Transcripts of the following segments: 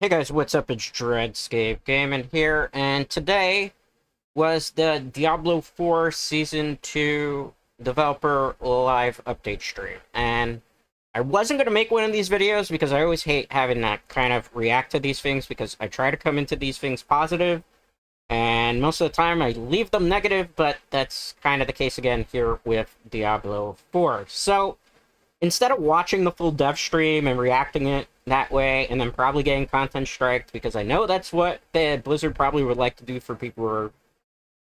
Hey guys, what's up? It's Dreadscape Gaming here, and today was the Diablo 4 Season 2 Developer Live Update stream. And I wasn't going to make one of these videos because I always hate having that kind of react to these things because I try to come into these things positive, and most of the time I leave them negative, but that's kind of the case again here with Diablo 4. So, instead of watching the full dev stream and reacting it that way, and then probably getting content striked, because I know that's what the Blizzard probably would like to do for people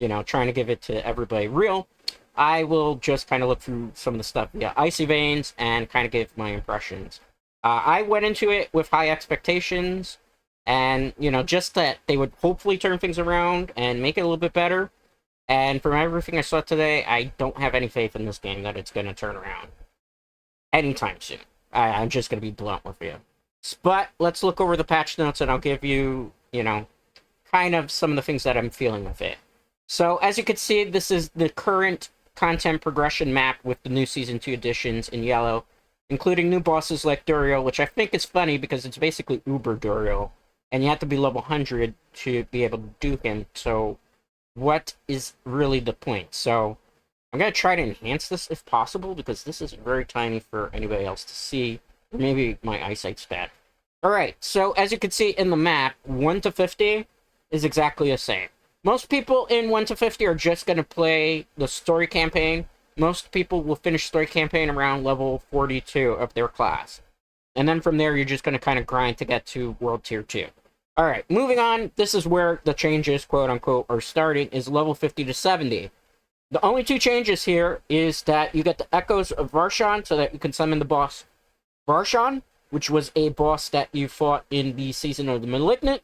who are, trying to give it to everybody real, I will just kind of look through some of the stuff via Icy Veins and kind of give my impressions. I went into it with high expectations, and, just that they would hopefully turn things around and make it a little bit better. And from everything I saw today, I don't have any faith in this game that it's going to turn around anytime soon. I'm just going to be blunt with you. But let's look over the patch notes and I'll give you, kind of some of the things that I'm feeling with it. So, as you can see, this is the current content progression map with the new Season 2 additions in yellow, including new bosses like Duriel, which I think is funny because it's basically Uber Duriel, and you have to be level 100 to be able to do him. So, what is really the point? So, I'm going to try to enhance this if possible, because this is very tiny for anybody else to see. Maybe my eyesight's bad. Alright, so as you can see in the map, 1 to 50 is exactly the same. Most people in 1 to 50 are just going to play the story campaign. Most people will finish story campaign around level 42 of their class. And then from there, you're just going to kind of grind to get to World Tier 2. Alright, moving on, this is where the changes, quote-unquote, are starting, is level 50 to 70. The only two changes here is that you get the Echoes of Varshan so that you can summon the boss Varshan, which was a boss that you fought in the Season of the Malignant.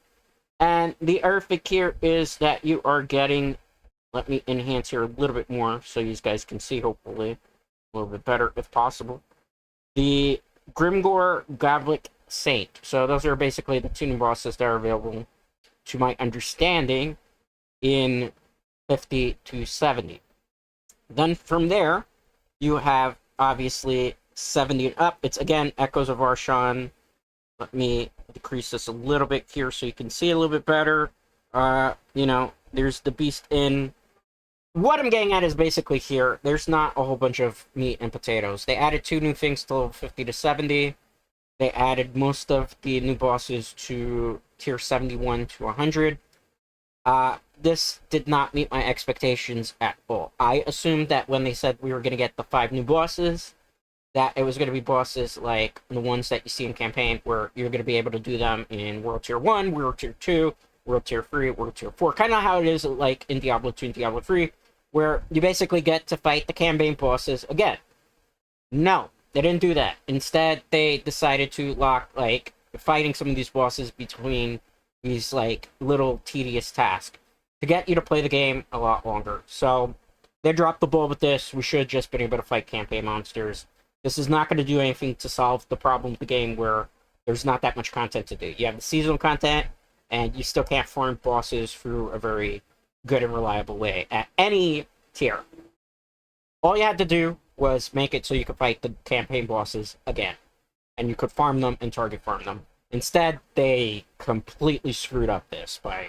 And the other thing here is that you are getting, let me enhance here a little bit more so you guys can see, hopefully, a little bit better if possible, the Grimgor Goblik Saint. So those are basically the two new bosses that are available, to my understanding, in 50 to 70. Then from there, you have, obviously, 70 and up. It's, again, Echoes of Varshan. Let me decrease this a little bit here so you can see a little bit better. There's the Beast in. What I'm getting at is basically here, there's not a whole bunch of meat and potatoes. They added two new things to level 50 to 70. They added most of the new bosses to tier 71 to 100. This did not meet my expectations at all. I assumed that when they said we were going to get the 5 new bosses, that it was going to be bosses like the ones that you see in campaign, where you're going to be able to do them in World Tier 1, World Tier 2, World Tier 3, World Tier 4. Kind of how it is like in Diablo 2 and Diablo 3, where you basically get to fight the campaign bosses again. No, they didn't do that. Instead, they decided to lock, fighting some of these bosses between these, little tedious tasks to get you to play the game a lot longer. So, they dropped the ball with this. We should have just been able to fight campaign monsters. This is not going to do anything to solve the problem with the game where there's not that much content to do. You have the seasonal content, and you still can't farm bosses through a very good and reliable way at any tier. All you had to do was make it so you could fight the campaign bosses again, and you could farm them and target farm them. Instead, they completely screwed up this by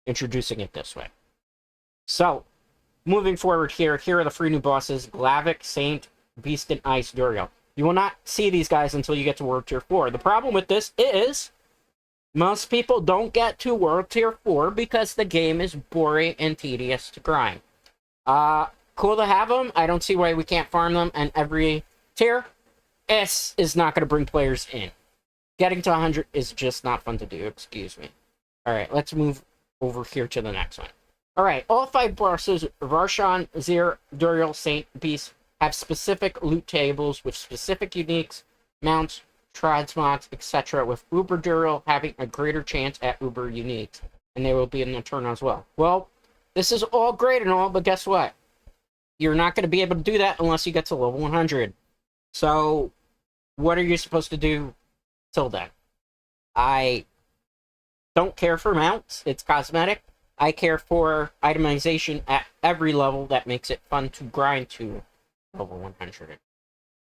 introducing it this way. So, moving forward here are the 3 new bosses: Glavik, Saint, Beast, and Ice, Duriel. You will not see these guys until you get to World Tier 4. The problem with this is most people don't get to World Tier 4 because the game is boring and tedious to grind. Cool to have them. I don't see why we can't farm them in every tier. S is not going to bring players in. Getting to 100 is just not fun to do, excuse me. Alright, let's move over here to the next one. Alright, all 5 bosses, Varshan, Zir, Duriel, Saint, Beast, have specific loot tables with specific uniques, mounts, trids mods, etc., with Uber Duriel having a greater chance at Uber uniques, and they will be in the turn as well. Well, this is all great and all, but guess what? You're not going to be able to do that unless you get to level 100. So, what are you supposed to do till then? I don't care for mounts. It's cosmetic. I care for itemization at every level that makes it fun to grind to level 100.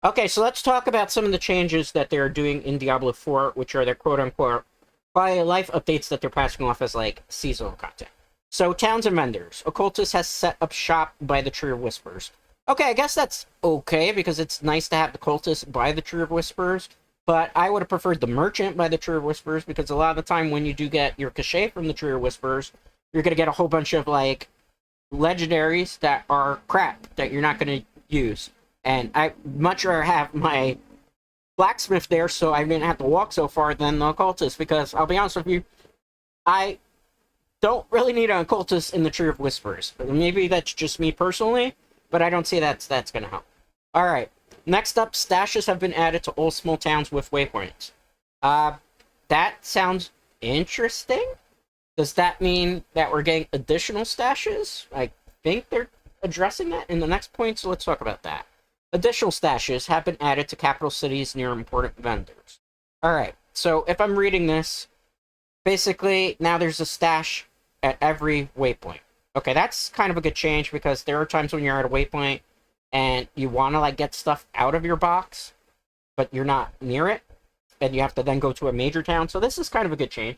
Okay, so let's talk about some of the changes that they're doing in Diablo 4, which are their quote-unquote by life updates that they're passing off as, like, seasonal content. So, towns and vendors. Occultist has set up shop by the Tree of Whispers. Okay, I guess that's okay, because it's nice to have the cultist by the Tree of Whispers, but I would have preferred the merchant by the Tree of Whispers, because a lot of the time when you do get your cachet from the Tree of Whispers, you're going to get a whole bunch of, like, legendaries that are crap that you're not going to use. And I'd much rather have my blacksmith there so I didn't have to walk so far than the occultist, because I'll be honest with you, I don't really need an occultist in the Tree of Whispers. Maybe that's just me personally, but I don't see that's going to help. Alright, next up, stashes have been added to all small towns with waypoints. That sounds interesting. Does that mean that we're getting additional stashes? I think they're addressing that in the next point, so let's talk about that. Additional stashes have been added to capital cities near important vendors. Alright, so if I'm reading this, basically, now there's a stash at every waypoint. Okay, that's kind of a good change, because there are times when you're at a waypoint and you want to, like, get stuff out of your box, but you're not near it, and you have to then go to a major town. So this is kind of a good change.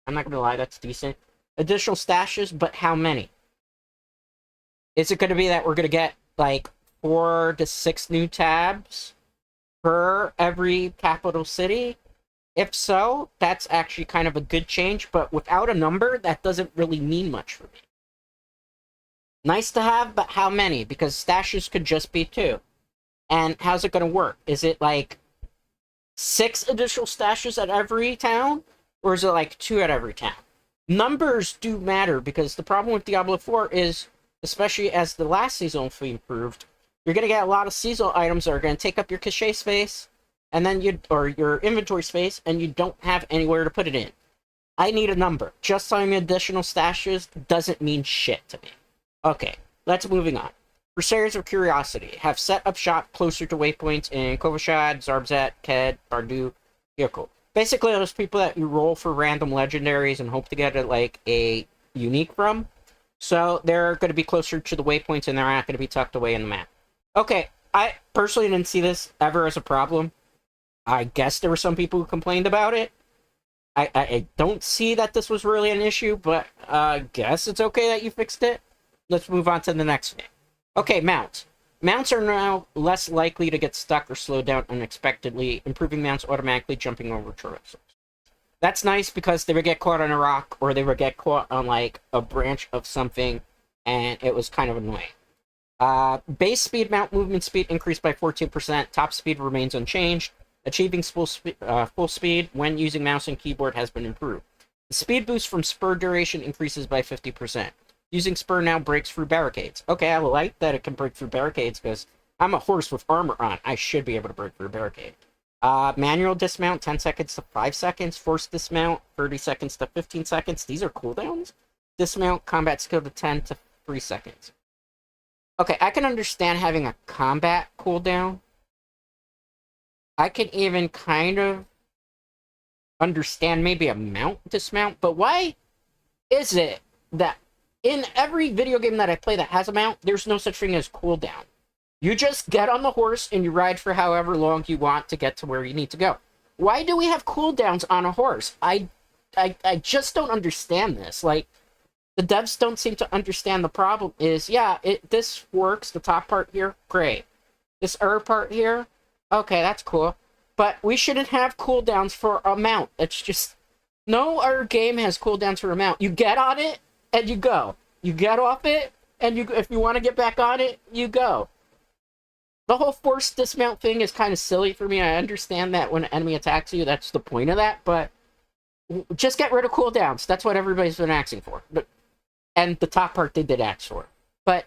I'm not going to lie, that's decent. Additional stashes, but how many? Is it going to be that we're going to get, like, 4 to 6 new tabs per every capital city? If so, that's actually kind of a good change, but without a number, that doesn't really mean much for me. Nice to have, but how many? Because stashes could just be 2. And how's it going to work? Is it like 6 additional stashes at every town? Or is it like 2 at every town? Numbers do matter, because the problem with Diablo 4 is, especially as the last season improved, you're going to get a lot of seasonal items that are going to take up your cachet space, and then or your inventory space, and you don't have anywhere to put it in. I need a number. Just telling me additional stashes doesn't mean shit to me. Okay, let's moving on. Crusaders of Curiosity have set up shop closer to waypoints in Kovashad, Zarbzet, Ked, Bardu, Vehicle. Basically, those people that you roll for random legendaries and hope to get a unique from. So they're going to be closer to the waypoints, and they're not going to be tucked away in the map. Okay, I personally didn't see this ever as a problem. I guess there were some people who complained about it. I don't see that this was really an issue, but I guess it's okay that you fixed it. Let's move on to the next thing. Okay, mounts. Mounts are now less likely to get stuck or slowed down unexpectedly, improving mounts automatically jumping over traversals. That's nice, because they would get caught on a rock, or they would get caught on, like, a branch of something, and it was kind of annoying. Base speed, mount movement speed increased by 14%. Top speed remains unchanged. Achieving full speed when using mouse and keyboard has been improved. The speed boost from spur duration increases by 50%. Using spur now breaks through barricades. Okay, I like that it can break through barricades, because I'm a horse with armor on. I should be able to break through a barricade. Manual dismount, 10 seconds to 5 seconds. Forced dismount, 30 seconds to 15 seconds. These are cooldowns. Dismount, combat skill to 10 to 3 seconds. Okay, I can understand having a combat cooldown. I can even kind of understand maybe a mount dismount, but why is it that in every video game that I play that has a mount, there's no such thing as cooldown? You just get on the horse and you ride for however long you want to get to where you need to go. Why do we have cooldowns on a horse? I just don't understand this. Like, the devs don't seem to understand the problem is, yeah, this works, the top part here, great. This other part here, okay, that's cool. But we shouldn't have cooldowns for a mount. It's just, no other game has cooldowns for a mount. You get on it, and you go. You get off it, and if you want to get back on it, you go. The whole forced dismount thing is kind of silly for me. I understand that when an enemy attacks you, that's the point of that, but just get rid of cooldowns. That's what everybody's been asking for. And the top part they did ask for. But,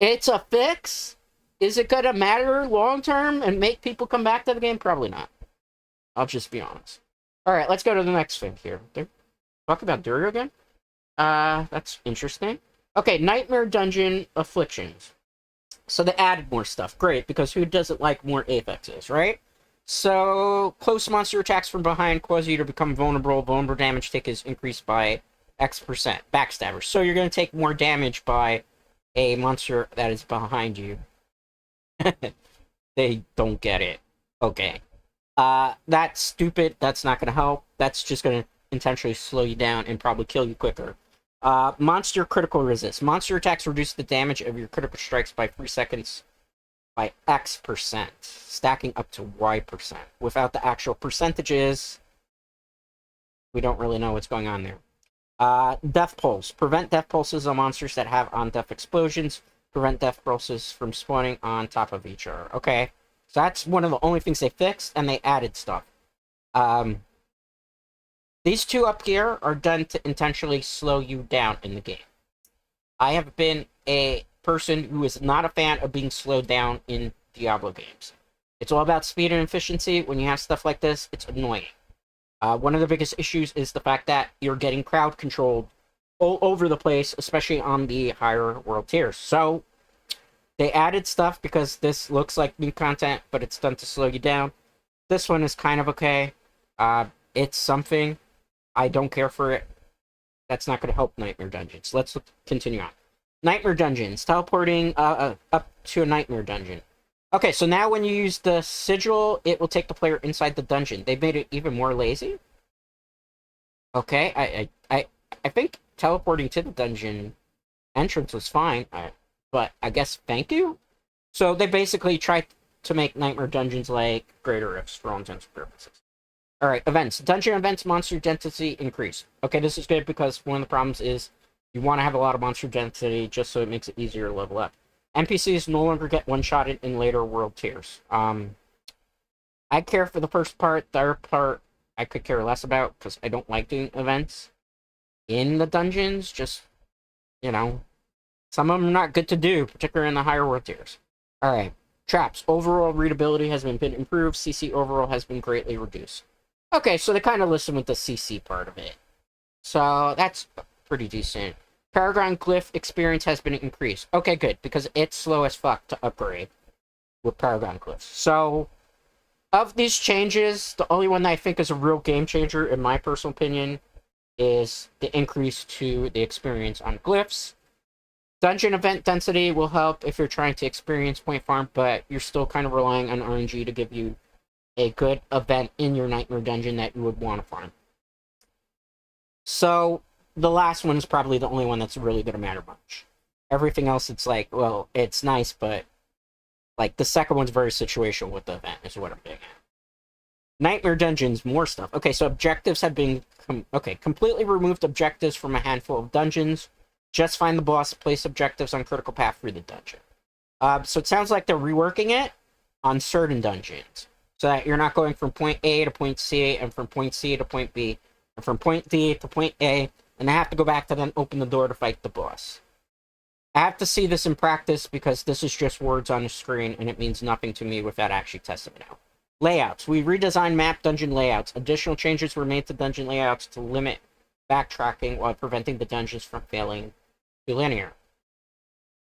it's a fix? Is it going to matter long-term and make people come back to the game? Probably not. I'll just be honest. Alright, let's go to the next thing here. Talk about Durio again? That's interesting. Okay, Nightmare Dungeon Afflictions. So they added more stuff. Great, because who doesn't like more Apexes, right? So, close monster attacks from behind cause you to become vulnerable. Vulnerable damage take is increased by X%. Backstabbers. So you're going to take more damage by a monster that is behind you. They don't get it. Okay. That's stupid. That's not going to help. That's just going to intentionally slow you down and probably kill you quicker. Monster critical resist. Monster attacks reduce the damage of your critical strikes by 3 seconds by X%, stacking up to Y%. Without the actual percentages, we don't really know what's going on there. Death Pulse. Prevent death pulses on monsters that have on-death explosions. Prevent death pulses from spawning on top of each other. Okay, so that's one of the only things they fixed, and they added stuff. These two up here are done to intentionally slow you down in the game. I have been a person who is not a fan of being slowed down in Diablo games. It's all about speed and efficiency. When you have stuff like this, it's annoying. One of the biggest issues is the fact that you're getting crowd controlled all over the place, especially on the higher world tiers. So, they added stuff because this looks like new content, but it's done to slow you down. This one is kind of okay. It's something. I don't care for it. That's not going to help Nightmare Dungeons. Let's continue on. Nightmare Dungeons. Teleporting up to a Nightmare Dungeon. Okay, so now when you use the sigil, it will take the player inside the dungeon. They've made it even more lazy. Okay, I think teleporting to the dungeon entrance was fine, but I guess thank you? So they basically tried to make Nightmare Dungeons like Greater Rifts for all intents and purposes. Alright, events. Dungeon events, monster density increase. Okay, this is good because one of the problems is you want to have a lot of monster density just so it makes it easier to level up. NPCs no longer get one-shotted in later world tiers. I care for the first part. The other part I could care less about because I don't like doing events in the dungeons. Just, you know, some of them are not good to do, particularly in the higher world tiers. Alright, traps. Overall readability has been improved. CC overall has been greatly reduced. Okay, so they kind of listen with the CC part of it. So that's pretty decent. Paragon Glyph experience has been increased. Okay, good, because it's slow as fuck to upgrade with Paragon Glyphs. So, of these changes, the only one that I think is a real game changer, in my personal opinion, is the increase to the experience on Glyphs. Dungeon event density will help if you're trying to experience point farm, but you're still kind of relying on RNG to give you a good event in your Nightmare Dungeon that you would want to farm. So, the last one is probably the only one that's really going to matter much. Everything else, it's like, well, it's nice, but like the second one's very situational with the event, is what I'm getting at. Nightmare Dungeons, more stuff. Okay, so objectives have been... completely removed objectives from a handful of dungeons. Just find the boss, place objectives on critical path through the dungeon. So it sounds like they're reworking it on certain dungeons. So that you're not going from point A to point C, and from point C to point B, and from point D to point A, and I have to go back to then open the door to fight the boss. I have to see this in practice because this is just words on the screen, and it means nothing to me without actually testing it out. Layouts. We redesigned map dungeon layouts. Additional changes were made to dungeon layouts to limit backtracking while preventing the dungeons from failing too linear.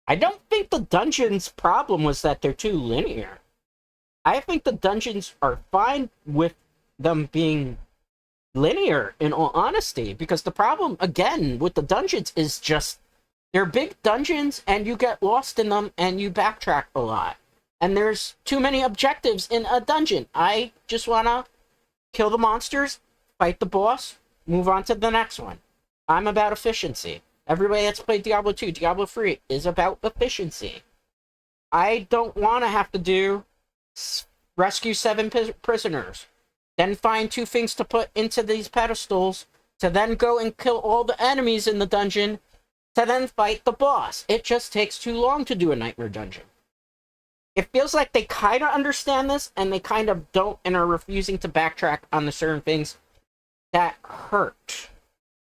I don't think the dungeons' problem was that they're too linear. I think the dungeons are fine with them being linear, in all honesty, because the problem, again, with the dungeons is just they're big dungeons and you get lost in them and you backtrack a lot. And there's too many objectives in a dungeon. I just want to kill the monsters, fight the boss, move on to the next one. I'm about efficiency. Everybody that's played Diablo 2, Diablo 3 is about efficiency. I don't want to have to do rescue 7 prisoners, then find 2 things to put into these pedestals, to then go and kill all the enemies in the dungeon, to then fight the boss. It just takes too long to do a Nightmare Dungeon. It feels like they kind of understand this, and they kind of don't, and are refusing to backtrack on the certain things that hurt.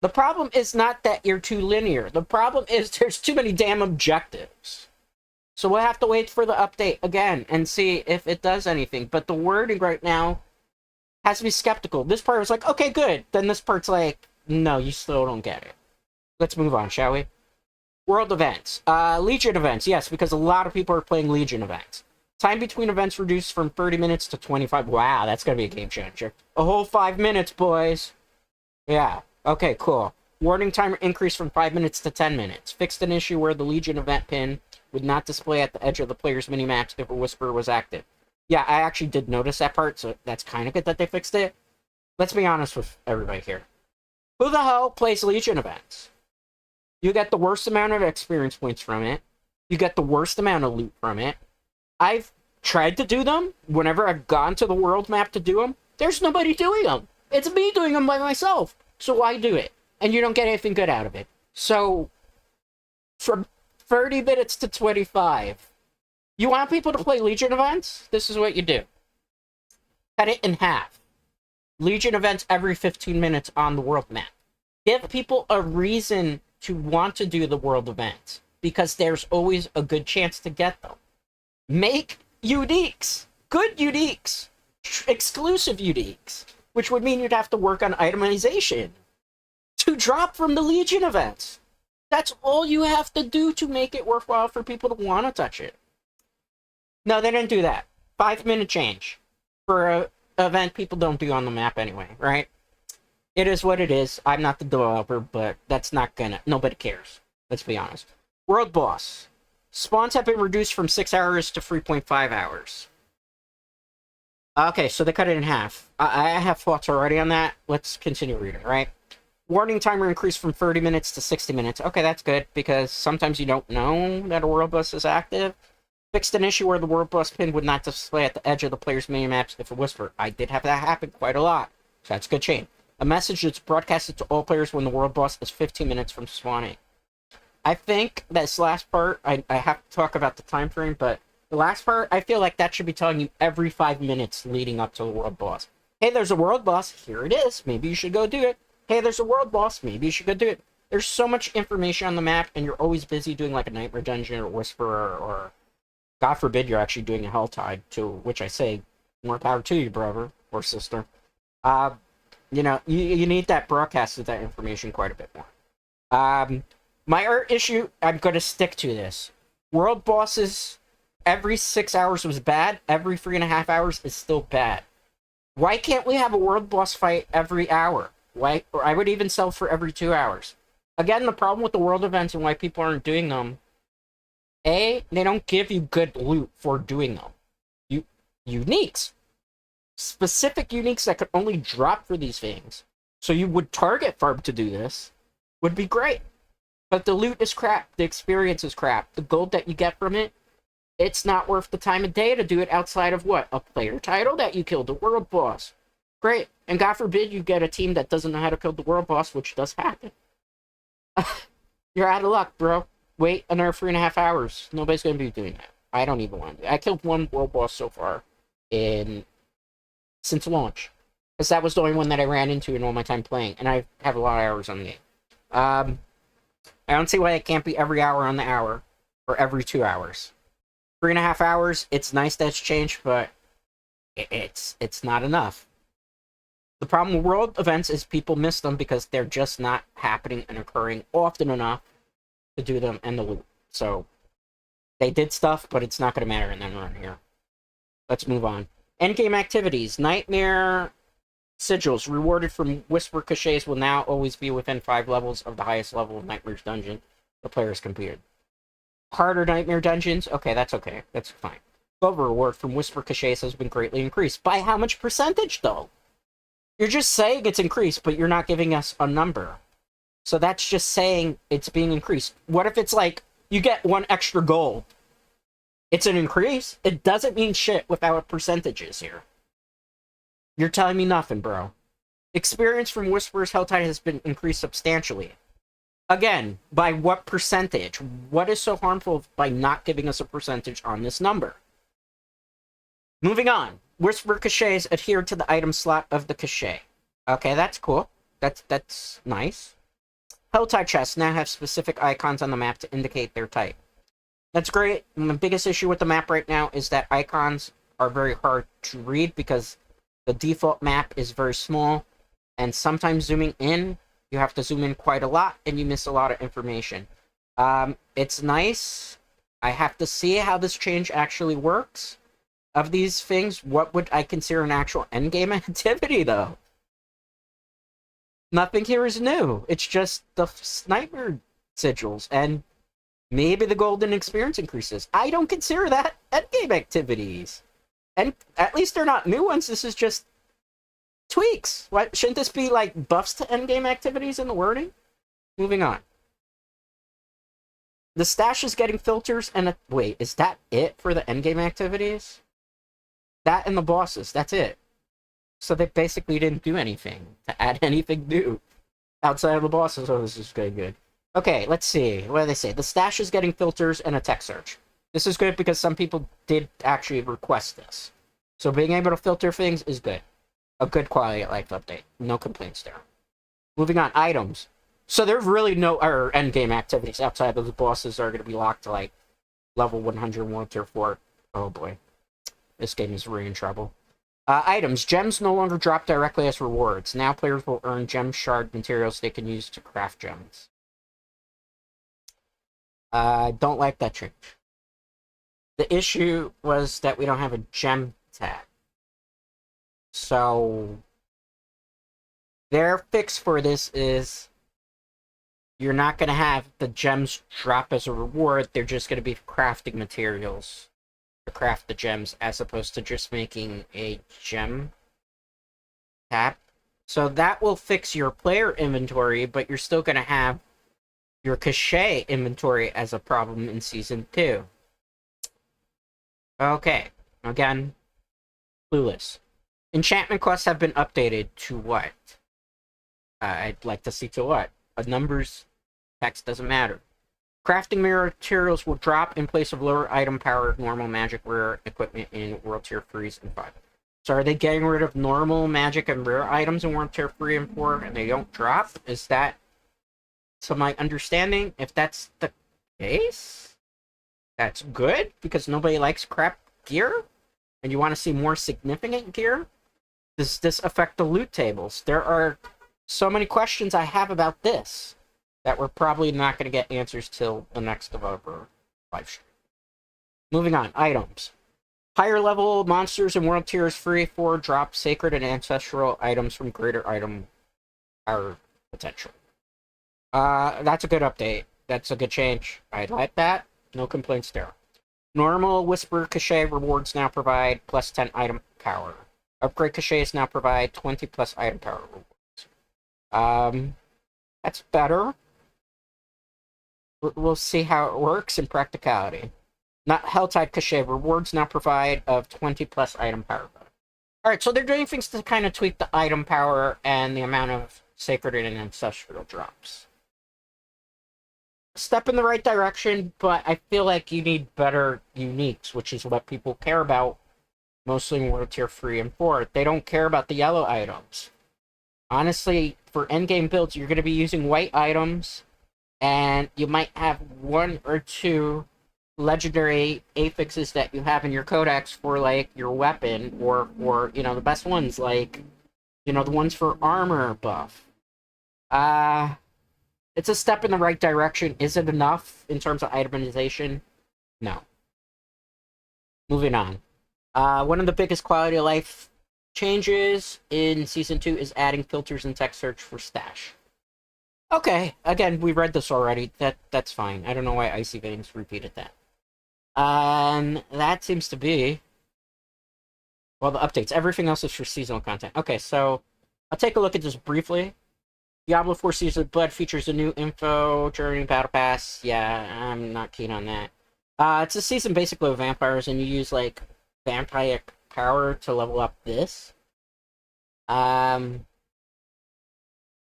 The problem is not that you're too linear. The problem is there's too many damn objectives. So we'll have to wait for the update again and see if it does anything. But the wording right now has to be skeptical. This part was like, okay, good. Then this part's like, no, you still don't get it. Let's move on, shall we? World events. Legion events. Yes, because a lot of people are playing Legion events. Time between events reduced from 30 minutes to 25. Wow, that's going to be a game changer. A whole 5 minutes, boys. Yeah. Okay, cool. Warning timer increased from 5 minutes to 10 minutes. Fixed an issue where the Legion event pin would not display at the edge of the player's minimaps if a whisper was active. Yeah, I actually did notice that part, so that's kind of good that they fixed it. Let's be honest with everybody here. Who the hell plays Legion events? You get the worst amount of experience points from it. You get the worst amount of loot from it. I've tried to do them. Whenever I've gone to the world map to do them, there's nobody doing them. It's me doing them by myself. So why do it? And you don't get anything good out of it. So, from 30 minutes to 25, you want people to play Legion events? This is what you do. Cut it in half. Legion events every 15 minutes on the world map. Give people a reason to want to do the world events, because there's always a good chance to get them. Make uniques. Good uniques. Exclusive uniques. Which would mean you'd have to work on itemization to drop from the Legion events. That's all you have to do to make it worthwhile for people to want to touch it. No, they didn't do that. 5-minute change for an event people don't do on the map anyway, right? It is what it is. I'm not the developer, but that's not gonna... Nobody cares. Let's be honest. World boss. Spawns have been reduced from 6 hours to 3.5 hours. Okay, so they cut it in half. I have thoughts already on that. Let's continue reading, right? Warning timer increased from 30 minutes to 60 minutes. Okay, that's good, because sometimes you don't know that a world boss is active. Fixed an issue where the world boss pin would not display at the edge of the player's mini-maps if it whispered. I did have that happen quite a lot, so that's a good change. A message that's broadcasted to all players when the world boss is 15 minutes from spawning. I think this last part, I have to talk about the time frame, but the last part, I feel like that should be telling you every 5 minutes leading up to the world boss. Hey, there's a world boss. Here it is. Maybe you should go do it. Hey, there's a world boss. Maybe you should go do it. There's so much information on the map, and you're always busy doing like a Nightmare Dungeon or Whisperer, or God forbid you're actually doing a Helltide, to which I say, more power to you, brother or sister. You know, you need that broadcast of that information quite a bit more. My issue, I'm going to stick to this. World bosses, every 6 hours was bad. Every 3.5 hours is still bad. Why can't we have a world boss fight every hour? Why? Or I would even sell for every 2 hours. Again, the problem with the world events and why people aren't doing them, A, they don't give you good loot for doing them. Uniques. Specific uniques that could only drop for these things. So you would target farm to do this. Would be great. But the loot is crap. The experience is crap. The gold that you get from it, it's not worth the time of day to do it outside of what? A player title that you killed the world boss. Great. And God forbid you get a team that doesn't know how to kill the world boss, which does happen. You're out of luck, bro. Wait another 3.5 hours. Nobody's going to be doing that. I don't even want to. I killed one world boss so far since launch. Because that was the only one that I ran into in all my time playing. And I have a lot of hours on the game. I don't see why it can't be every hour on the hour. Or every 2 hours. 3.5 hours, it's nice that it's changed, but it's not enough. The problem with world events is people miss them because they're just not happening and occurring often enough to do them and the loot. So, they did stuff, but it's not going to matter in the run here. Let's move on. Endgame activities. Nightmare sigils rewarded from Whisper Caches will now always be within 5 levels of the highest level of Nightmare's dungeon the player has completed. Harder Nightmare dungeons? Okay, that's okay. That's fine. Clover reward from Whisper Caches has been greatly increased. By how much percentage, though? You're just saying it's increased, but you're not giving us a number. So that's just saying it's being increased. What if it's like, you get 1 extra gold? It's an increase. It doesn't mean shit without percentages here. You're telling me nothing, bro. Experience from Whisperer's Helltide has been increased substantially. Again, by what percentage? What is so harmful by not giving us a percentage on this number? Moving on. Whisper Caches adhere to the item slot of the cache. Okay, that's cool. That's nice. Helltide chests now have specific icons on the map to indicate their type. That's great. My biggest issue with the map right now is that icons are very hard to read because the default map is very small, and sometimes zooming in, you have to zoom in quite a lot, and you miss a lot of information. It's nice. I have to see how this change actually works. Of these things, what would I consider an actual endgame activity, though? Nothing here is new. It's just the Nightmare sigils, and maybe the golden experience increases. I don't consider that endgame activities. And at least they're not new ones. This is just tweaks. What shouldn't this be like buffs to endgame activities in the wording? Moving on. The stash is getting filters and wait, is that it for the endgame activities? That and the bosses, that's it. So they basically didn't do anything to add anything new outside of the bosses. Oh, this is good. Okay, let's see. What do they say? The stash is getting filters and a text search. This is good because some people did actually request this. So being able to filter things is good. A good quality of life update. No complaints there. Moving on, items. So there's really no endgame activities outside of the bosses are going to be locked to like level 100 World Tier 4. Oh boy. This game is really in trouble. Items. Gems no longer drop directly as rewards. Now players will earn gem shard materials they can use to craft gems. Don't like that change. The issue was that we don't have a gem tab. So their fix for this is you're not going to have the gems drop as a reward. They're just going to be crafting materials to craft the gems as opposed to just making a gem tab. So that will fix your player inventory, but you're still going to have your cache inventory as a problem in Season 2. Okay, again, clueless. Enchantment quests have been updated to what? I'd like to see to what? Numbers, text doesn't matter. Crafting materials will drop in place of lower item power, normal magic, rare equipment in World Tier 3s and 5. So are they getting rid of normal magic and rare items in World Tier 3 and 4 and they don't drop? Is that, to my understanding, if that's the case, that's good because nobody likes crap gear and you want to see more significant gear? Does this affect the loot tables? There are so many questions I have about this that we're probably not going to get answers till the next developer live stream. Moving on, items. Higher level monsters in World Tiers 3 4 drop sacred and ancestral items from greater item power potential. That's a good update. That's a good change. I like that. No complaints there. Normal Whisper Cache rewards now provide plus 10 item power. Upgrade Caches now provide 20 plus item power rewards. That's better. We'll see how it works in practicality. Not Helltide Cache rewards now provide of 20 plus item power. Alright, so they're doing things to kind of tweak the item power and the amount of sacred and ancestral drops. Step in the right direction, but I feel like you need better uniques, which is what people care about mostly in World Tier 3 and 4. They don't care about the yellow items. Honestly, for endgame builds, you're going to be using white items, and you might have one or two legendary affixes that you have in your codex for, like, your weapon, or you know, the best ones, like, you know, the ones for armor buff. It's a step in the right direction. Is it enough in terms of itemization? No. Moving on. One of the biggest quality of life changes in Season 2 is adding filters and text search for stash. Okay, again, we read this already. That's fine. I don't know why Icy Veins repeated that. That seems to be, well, the updates. Everything else is for seasonal content. Okay, so I'll take a look at this briefly. Diablo IV Season of Blood features a new info journey battle pass. Yeah, I'm not keen on that. It's a season basically of vampires, and you use, like, vampire power to level up this. I'm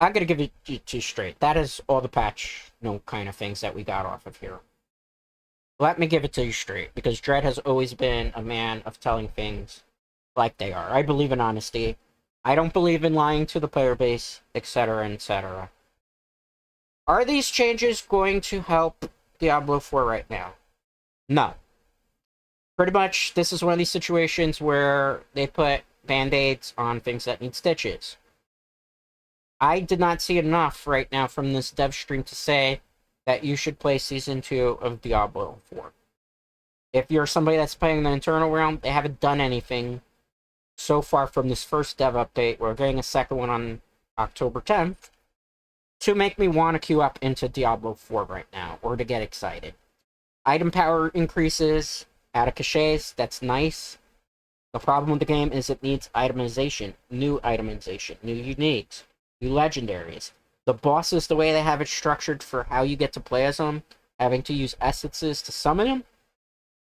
gonna give it to you straight. That is all the patch, kind of things that we got off of here. Let me give it to you straight, because Dread has always been a man of telling things like they are. I believe in honesty. I don't believe in lying to the player base, etc., etc. Are these changes going to help Diablo 4 right now? No. Pretty much, this is one of these situations where they put band-aids on things that need stitches. I did not see enough right now from this dev stream to say that you should play Season 2 of Diablo 4. If you're somebody that's playing the internal realm, they haven't done anything so far from this first dev update. We're getting a second one on October 10th to make me want to queue up into Diablo 4 right now, or to get excited. Item power increases out of caches, that's nice. The problem with the game is it needs itemization, new uniques, new legendaries. The bosses, the way they have it structured for how you get to play as them, having to use essences to summon them,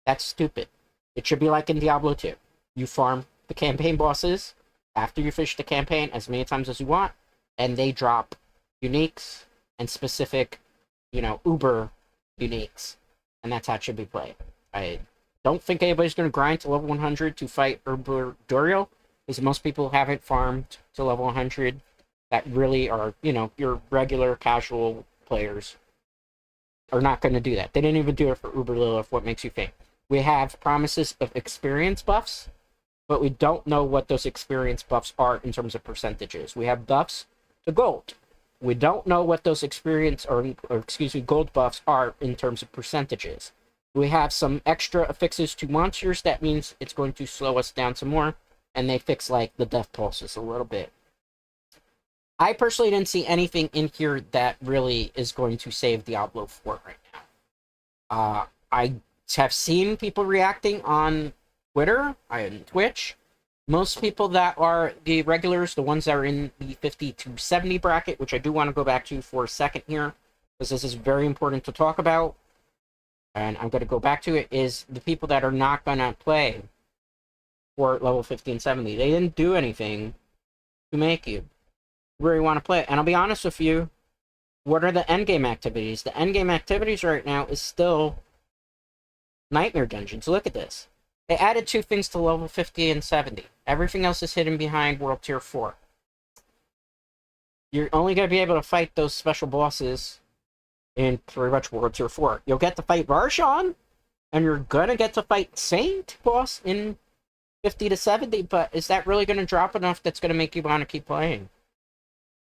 that's stupid. It should be like in Diablo 2. You farm the campaign bosses after you finish the campaign as many times as you want, and they drop uniques and specific, uber uniques. And that's how it should be played. I don't think anybody's going to grind to level 100 to fight Uber Duriel, because most people haven't farmed to level 100 that really are, your regular casual players are not going to do that. They didn't even do it for Uber Lilith. What makes you think? We have promises of experience buffs, but we don't know what those experience buffs are in terms of percentages. We have buffs to gold. We don't know what those gold buffs are in terms of percentages. We have some extra affixes to monsters. That means it's going to slow us down some more, and they fix, like, the death pulses a little bit. I personally didn't see anything in here that really is going to save Diablo 4 right now. I have seen people reacting on Twitter, on Twitch. Most people that are the regulars, the ones that are in the 50 to 70 bracket, which I do want to go back to for a second here, because this is very important to talk about, and I'm going to go back to it, is the people that are not going to play for level 50 and 70. They didn't do anything to make you really want to play. And I'll be honest with you, what are the endgame activities? The endgame activities right now is still Nightmare Dungeons. Look at this. They added 2 things to level 50 and 70. Everything else is hidden behind World Tier 4. You're only going to be able to fight those special bosses in pretty much World Tier 4. You'll get to fight Varshan, and you're going to get to fight Saint boss in 50 to 70, but is that really going to drop enough that's going to make you want to keep playing?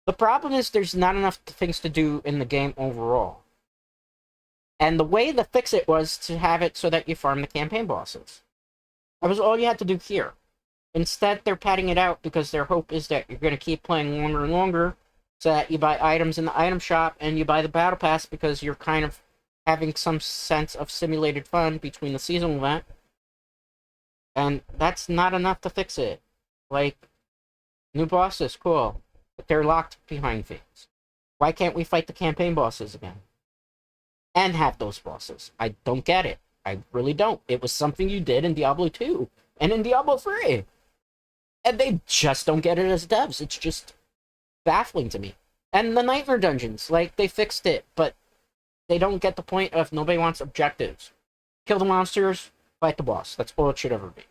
The problem is there's not enough things to do in the game overall. And the way to fix it was to have it so that you farm the campaign bosses. That was all you had to do here. Instead, they're padding it out because their hope is that you're going to keep playing longer and longer, so that you buy items in the item shop and you buy the battle pass because you're kind of having some sense of simulated fun between the seasonal event. And that's not enough to fix it. Like, new bosses, cool, but they're locked behind things. Why can't we fight the campaign bosses again? And have those bosses? I don't get it. I really don't. It was something you did in Diablo 2 and in Diablo 3. And they just don't get it as devs. It's just baffling to me. And the Nightmare Dungeons, like, they fixed it, but they don't get the point of nobody wants objectives. Kill the monsters, fight the boss. That's all it should ever be.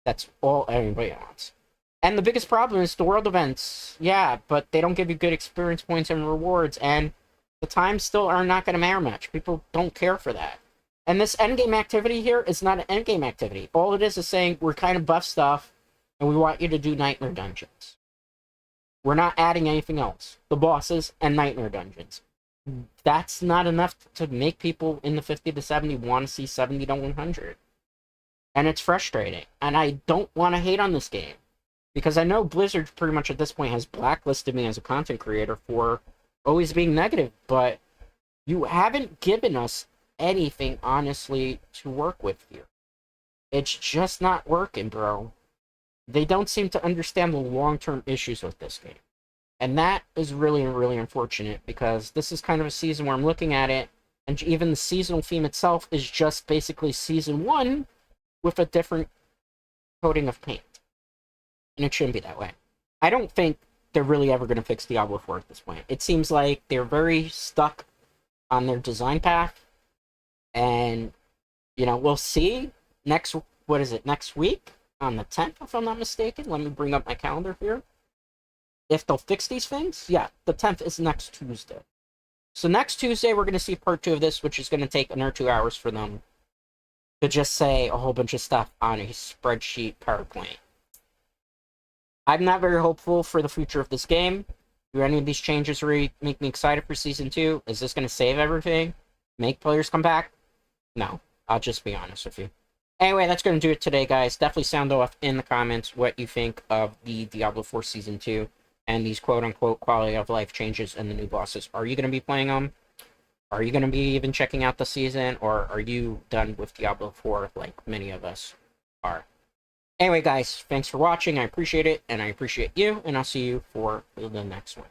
That's all anybody wants. And the biggest problem is the world events. Yeah, but they don't give you good experience points and rewards, and the times still are not going to matter much. People don't care for that. And this endgame activity here is not an endgame activity. All it is saying, we're kind of buff stuff, and we want you to do Nightmare Dungeons. We're not adding anything else. The bosses and Nightmare Dungeons. That's not enough to make people in the 50 to 70 want to see 70 to 100. And it's frustrating. And I don't want to hate on this game. Because I know Blizzard pretty much at this point has blacklisted me as a content creator for always being negative. But you haven't given us anything, honestly, to work with here. It's just not working, bro. They don't seem to understand the long-term issues with this game. And that is really, really unfortunate, because this is kind of a season where I'm looking at it, and even the seasonal theme itself is just basically Season 1 with a different coating of paint. And it shouldn't be that way. I don't think they're really ever going to fix Diablo 4 at this point. It seems like they're very stuck on their design path, and, we'll see next week? On the 10th, if I'm not mistaken. Let me bring up my calendar here. If they'll fix these things, yeah, the 10th is next Tuesday. So next Tuesday, we're going to see part 2 of this, which is going to take another 2 hours for them to just say a whole bunch of stuff on a spreadsheet PowerPoint. I'm not very hopeful for the future of this game. Do any of these changes really make me excited for Season 2? Is this going to save everything? Make players come back? No. I'll just be honest with you. Anyway, that's going to do it today, guys. Definitely sound off in the comments what you think of the Diablo 4 Season 2 and these quote-unquote quality of life changes and the new bosses. Are you going to be playing them? Are you going to be even checking out the season? Or are you done with Diablo 4 like many of us are? Anyway, guys, thanks for watching. I appreciate it, and I appreciate you, and I'll see you for the next one.